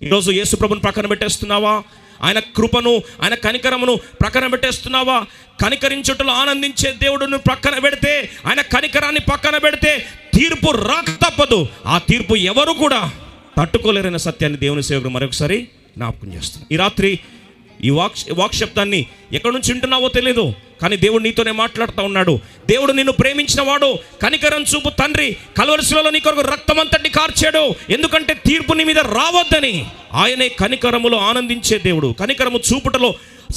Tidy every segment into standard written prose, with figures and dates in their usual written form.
ఈరోజు యేసు ప్రభుని ప్రక్కన పెట్టేస్తున్నావా? ఆయన కృపను, ఆయన కనికరమును ప్రక్కన పెట్టేస్తున్నావా? కనికరించుటలో ఆనందించే దేవుడును ప్రక్కన పెడితే, ఆయన కనికరాన్ని పక్కన పెడితే తీర్పు రాక తప్పదు. ఆ తీర్పు ఎవరు కూడా తట్టుకోలేరన్న సత్యాన్ని దేవుని సేవకుడు మరొకసారి జ్ఞాపకం చేస్తున్నాను. ఈ రాత్రి ఈ వాక్ శబ్దాన్ని ఎక్కడి నుంచి వింటున్నావో తెలియదు, కానీ దేవుడు నీతోనే మాట్లాడుతూ ఉన్నాడు. దేవుడు నిన్ను ప్రేమించిన వాడు, కనికరం చూపు తండ్రి, కల్వరిశిలలో నీ కొరకు రక్తం అంతటి కార్చాడు. ఎందుకంటే తీర్పు నీ మీద రావద్దని. ఆయనే కనికరములో ఆనందించే దేవుడు, కనికరము చూపుటలో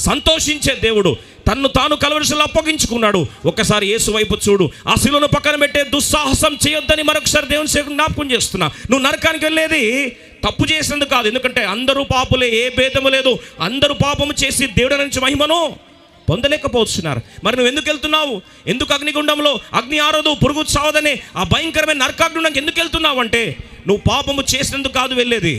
సంతోషించే దేవుడు. తన్ను తాను కల్వరిశిలలో అప్పగించుకున్నాడు. ఒక్కసారి యేసు వైపు చూడు. ఆ శిలువను పక్కన పెట్టే దుస్సాహసం చేయొద్దని మరొకసారి దేవుని సేవకుడు జ్ఞాపకం చేస్తున్నా. నువ్వు నరకానికి వెళ్ళేది తప్పు చేసినందుకు కాదు, ఎందుకంటే అందరూ పాపులే, ఏ భేదము లేదు. అందరూ పాపము చేసి దేవుడి నుంచి మహిమను పొందలేకపోతున్నారు. మరి నువ్వు ఎందుకు వెళ్తున్నావు? ఎందుకు అగ్నిగుండంలో అగ్ని ఆరదు, పురుగు చావదనే ఆ భయంకరమైన నరకాగ్నికి ఎందుకు వెళ్తున్నావు అంటే, నువ్వు పాపము చేసినందుకు కాదు వెళ్ళేది,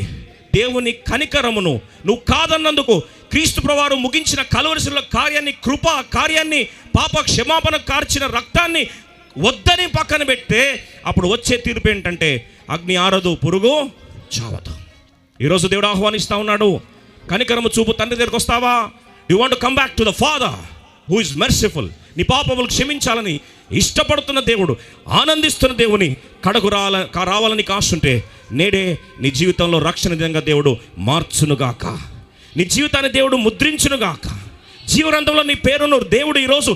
దేవుని కనికరమును నువ్వు కాదన్నందుకు. క్రీస్తు ప్రభువారు ముగించిన కల్వరిశిల కార్యాన్ని, కృపా కార్యాన్ని, పాప క్షమాపణ కార్చిన రక్తాన్ని వద్దని పక్కన పెడితే అప్పుడు వచ్చే తీర్పు ఏంటంటే అగ్ని ఆరదు, పురుగు చావదు. ఈరోజు దేవుడు ఆహ్వానిస్తూ ఉన్నాడు, కనికరము చూపు తండ్రి దగ్గరికి వస్తావా? You want to come back to the father who is merciful. నీ పాపములు క్షమించాలని ఇష్టపడుతున్న దేవుడు, ఆనందిస్తున్న దేవుని కడకు రావాలని కాస్తుంటే నేడే నీ జీవితంలో రక్షణ విధంగా దేవుడు మార్చునుగాక. నీ జీవితాన్ని దేవుడు ముద్రించునుగాక. జీవనందంలో నీ పేరును దేవుడు ఈరోజు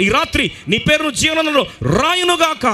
ఈ రాత్రి నీ పేరును జీవనంలో రాయునుగాక.